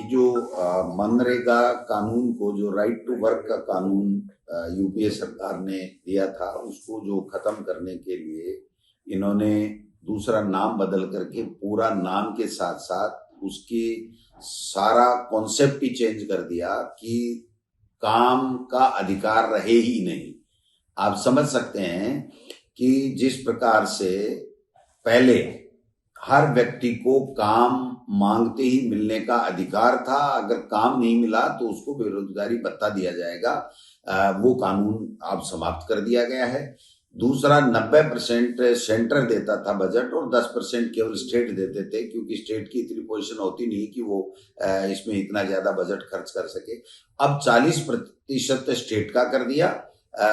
जो मनरेगा कानून को, जो राइट टू वर्क का कानून यूपीए सरकार ने दिया था, उसको जो खत्म करने के लिए इन्होंने दूसरा नाम बदल करके पूरा नाम के साथ साथ उसकी सारा कॉन्सेप्ट ही चेंज कर दिया कि काम का अधिकार रहे ही नहीं। आप समझ सकते हैं कि जिस प्रकार से पहले हर व्यक्ति को काम मांगते ही मिलने का अधिकार था, अगर काम नहीं मिला तो उसको बेरोजगारी भत्ता दिया जाएगा, वो कानून अब समाप्त कर दिया गया है। दूसरा, 90% सेंटर देता था बजट और 10% केवल स्टेट देते थे, क्योंकि स्टेट की इतनी पोजीशन होती नहीं कि वो इसमें इतना ज्यादा बजट खर्च कर सके। अब 40% स्टेट का कर दिया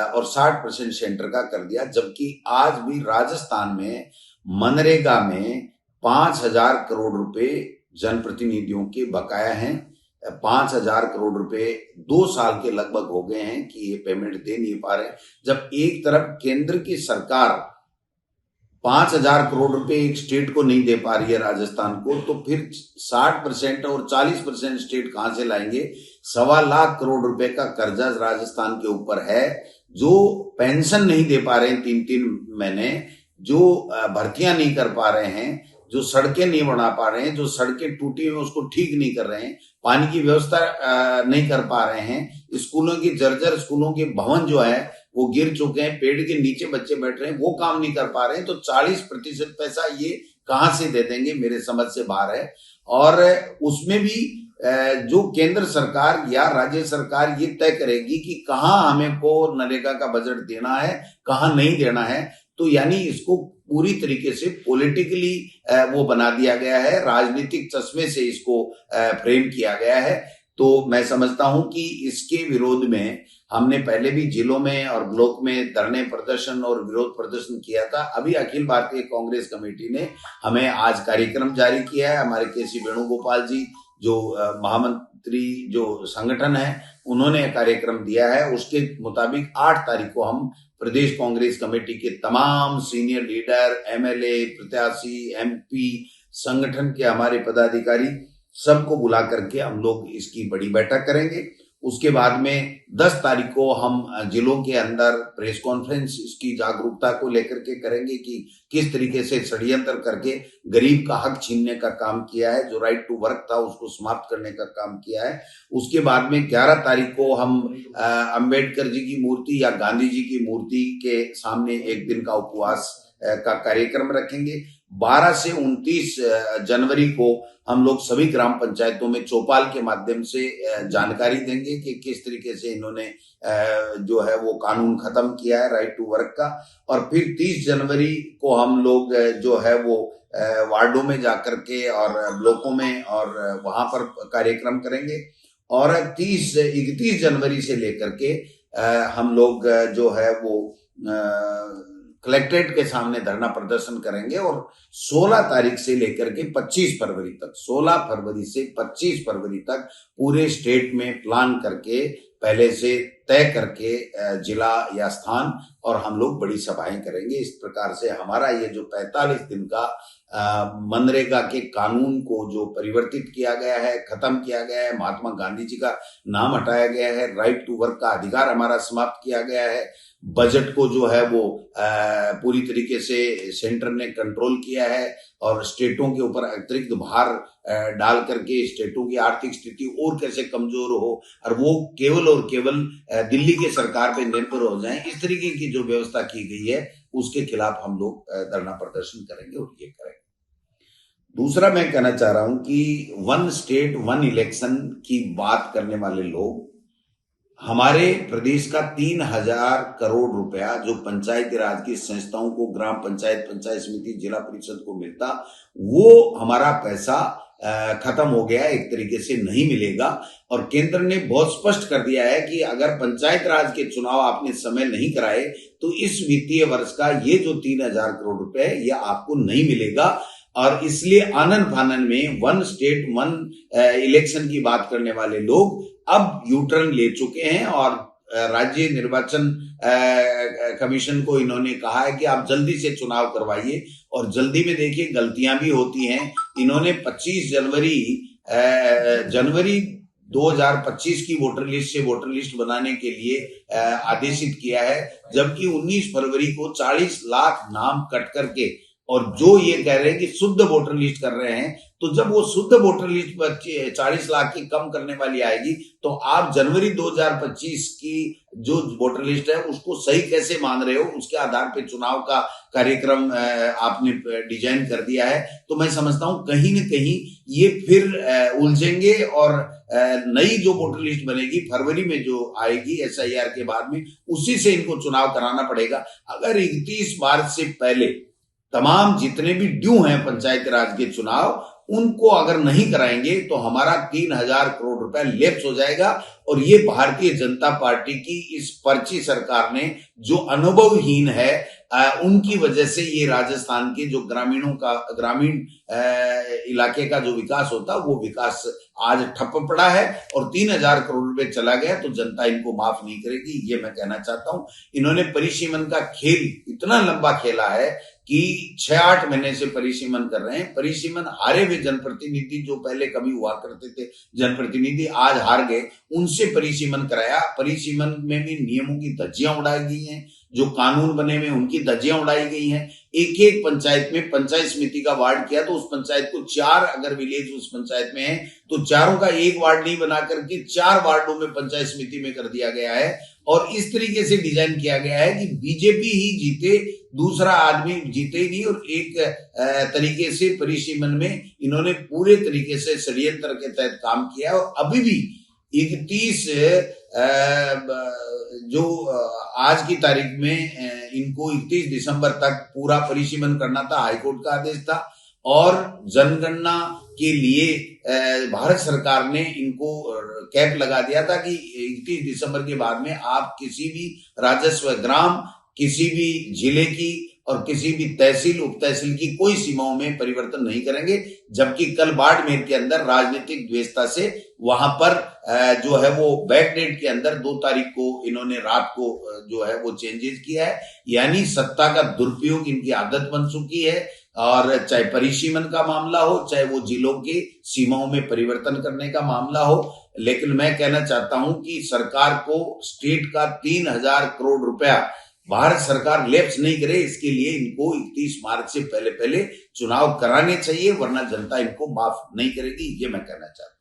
और 60% सेंटर का कर दिया। जबकि आज भी राजस्थान में मनरेगा में 5,000 करोड़ रुपए जनप्रतिनिधियों के बकाया हैं। 5,000 करोड़ रुपए 2 साल के लगभग हो गए हैं कि ये पेमेंट दे नहीं पा रहे। जब एक तरफ केंद्र की सरकार 5,000 करोड़ रुपए एक स्टेट को नहीं दे पा रही है, राजस्थान को, तो फिर 60% और 40% स्टेट कहां से लाएंगे? 1.25 लाख करोड़ रुपए का कर्जा राजस्थान के ऊपर है। जो पेंशन नहीं दे पा रहे हैं 3-3 महीने, जो भर्तियां नहीं कर पा रहे हैं, जो सड़कें नहीं बना पा रहे हैं, जो सड़कें टूटी हुई उसको ठीक नहीं कर रहे हैं, पानी की व्यवस्था नहीं कर पा रहे हैं, स्कूलों की जर्जर स्कूलों के भवन जो है वो गिर चुके हैं, पेड़ के नीचे बच्चे बैठ रहे हैं, वो काम नहीं कर पा रहे हैं, तो 40% पैसा ये कहां से दे देंगे? मेरे समझ से बाहर है। और उसमें भी जो केंद्र सरकार या राज्य सरकार ये तय करेगी कि कहां हमें को नरेगा का बजट देना है, कहां नहीं देना है। तो यानी इसको पूरी तरीके से पॉलिटिकली वो बना दिया गया है, राजनीतिक चश्मे से इसको फ्रेम किया गया है। तो मैं समझता हूं कि इसके विरोध में हमने पहले भी जिलों में और ब्लॉक में धरने प्रदर्शन और विरोध प्रदर्शन किया था। अभी अखिल भारतीय कांग्रेस कमेटी ने हमें आज कार्यक्रम जारी किया है। हमारे केसी वेणुगोपाल जी जो महामंत्री जो संगठन है, उन्होंने कार्यक्रम दिया है। उसके मुताबिक 8 तारीख को हम प्रदेश कांग्रेस कमेटी के तमाम सीनियर लीडर, एमएलए, प्रत्याशी, एमपी, संगठन के हमारे पदाधिकारी, सबको बुला करके हम लोग इसकी बड़ी बैठक करेंगे। उसके बाद में 10 तारीख को हम जिलों के अंदर प्रेस कॉन्फ्रेंस इसकी जागरूकता को लेकर के करेंगे कि किस तरीके से षड्यंत्र करके गरीब का हक छीनने का काम किया है, जो राइट टू वर्क था उसको समाप्त करने का काम किया है। उसके बाद में 11 तारीख को हम अंबेडकर जी की मूर्ति या गांधी जी की मूर्ति के सामने एक दिन का उपवास का कार्यक्रम रखेंगे। 12 से 29 जनवरी को हम लोग सभी ग्राम पंचायतों में चौपाल के माध्यम से जानकारी देंगे कि किस तरीके से इन्होंने जो है वो कानून खत्म किया है राइट टू वर्क का। और फिर 30 जनवरी को हम लोग जो है वो वार्डों में जाकर के और ब्लॉकों में और वहां पर कार्यक्रम करेंगे। और 31 जनवरी से लेकर के हम लोग जो है वो कलेक्ट्रेट के सामने धरना प्रदर्शन करेंगे। और 16 तारीख से लेकर के 25 फरवरी तक, 16 फरवरी से 25 फरवरी तक पूरे स्टेट में प्लान करके, पहले से तय करके जिला या स्थान, और हम लोग बड़ी सभाएं करेंगे। इस प्रकार से हमारा ये जो 45 दिन का मनरेगा के कानून को जो परिवर्तित किया गया है, खत्म किया गया है, महात्मा गांधी जी का नाम हटाया गया है, राइट टू वर्क का अधिकार हमारा समाप्त किया गया है, बजट को जो है वो पूरी तरीके से सेंटर ने कंट्रोल किया है और स्टेटों के ऊपर अतिरिक्त भार डाल करके स्टेटों की आर्थिक स्थिति और कैसे कमजोर हो और वो केवल और केवल दिल्ली के सरकार पे निर्भर हो जाएं, इस तरीके की जो व्यवस्था की गई है उसके खिलाफ हम लोग धरना प्रदर्शन करेंगे और ये करेंगे। दूसरा मैं कहना चाह रहा हूं कि 1 स्टेट 1 इलेक्शन की बात करने वाले लोग, हमारे प्रदेश का 3,000 करोड़ रुपया जो पंचायती राज की संस्थाओं को, ग्राम पंचायत, पंचायत समिति, जिला परिषद को मिलता, वो हमारा पैसा खत्म हो गया, एक तरीके से नहीं मिलेगा। और केंद्र ने बहुत स्पष्ट कर दिया है कि अगर पंचायत राज के चुनाव आपने समय नहीं कराए तो इस वित्तीय वर्ष का ये जो 3,000 करोड़ रुपए है ये आपको नहीं मिलेगा। और इसलिए आनन फानन में 1 स्टेट 1 इलेक्शन की बात करने वाले लोग अब यूटर्न ले चुके हैं और राज्य निर्वाचन कमीशन को इन्होंने कहा है कि आप जल्दी से चुनाव करवाइए। और जल्दी में देखिए गलतियां भी होती हैं। इन्होंने 25 जनवरी जनवरी 2025 की वोटर लिस्ट से वोटर लिस्ट बनाने के लिए आदेशित किया है, जबकि 19 फरवरी को 40 लाख नाम कट करके और जो ये कह रहे हैं कि शुद्ध वोटर लिस्ट कर रहे हैं, तो जब वो शुद्ध वोटर लिस्ट 40 लाख की कम करने वाली आएगी तो आप जनवरी 2025 की जो वोटर लिस्ट है उसको सही कैसे मान रहे हो? उसके आधार पे चुनाव का कार्यक्रम आपने डिजाइन कर दिया है। तो मैं समझता हूं कहीं न कहीं ये फिर उलझेंगे और नई जो वोटर लिस्ट बनेगी फरवरी में जो आएगी SIR के बाद में, उसी से इनको चुनाव कराना पड़ेगा। अगर 31 मार्च से पहले तमाम जितने भी ड्यू हैं पंचायत राज के चुनाव, उनको अगर नहीं कराएंगे तो हमारा 3000 करोड़ रुपए लैप्स हो जाएगा। और ये भारतीय जनता पार्टी की इस पर्ची सरकार ने जो अनुभवहीन है, उनकी वजह से ये राजस्थान के जो ग्रामीण इलाके का जो विकास होता वो विकास आज ठप पड़ा है और 3000 करोड़ रुपए चला गया तो जनता इनको माफ नहीं करेगी, ये मैं कहना चाहता हूं। इन्होंने परिसीमन का खेल इतना लंबा खेला है कि 6-8 महीने से परिसीमन कर रहे हैं। परिसीमन हारे हुए जनप्रतिनिधि जो पहले कभी हुआ करते थे जनप्रतिनिधि, आज हार गए, उनसे परिसीमन कराया। परिसीमन में भी नियमों की धज्जियां उड़ाई गई हैं, जो कानून बने हुए उनकी धज्जियां उड़ाई गई हैं। एक एक पंचायत में पंचायत समिति का वार्ड किया तो उस पंचायत को 4 अगर विलेज उस पंचायत में है तो चारों का एक वार्ड नहीं बना करके 4 वार्डों में पंचायत समिति में कर दिया गया है। और इस तरीके से डिजाइन किया गया है कि बीजेपी ही जीते, दूसरा आदमी जीते ही नहीं। और एक तरीके से परिसीमन में इन्होंने पूरे तरीके से षड्यंत्र के तहत काम किया है। और अभी भी 31 जो आज की तारीख में इनको 31 दिसंबर तक पूरा परिसीमन करना था, हाईकोर्ट का आदेश था। और जनगणना के लिए भारत सरकार ने इनको कैप लगा दिया था कि 31 दिसंबर के बाद में आप किसी भी राजस्व ग्राम, किसी भी जिले की और किसी भी तहसील उप तहसील की कोई सीमाओं में परिवर्तन नहीं करेंगे। जबकि कल बाड़मेर के अंदर राजनीतिक द्वेषता से वहां पर जो है वो बैक डेट के अंदर 2 तारीख को इन्होंने रात को जो है वो चेंजेस किया है। यानी सत्ता का दुरुपयोग इनकी आदत बन चुकी है। और चाहे परिसीमन का मामला हो, चाहे वो जिलों की सीमाओं में परिवर्तन करने का मामला हो, लेकिन मैं कहना चाहता हूं कि सरकार को स्टेट का 3000 करोड़ रुपया भारत सरकार लैप्स नहीं करे, इसके लिए इनको 31 मार्च से पहले पहले चुनाव कराने चाहिए, वरना जनता इनको माफ नहीं करेगी, ये मैं कहना चाहता हूं।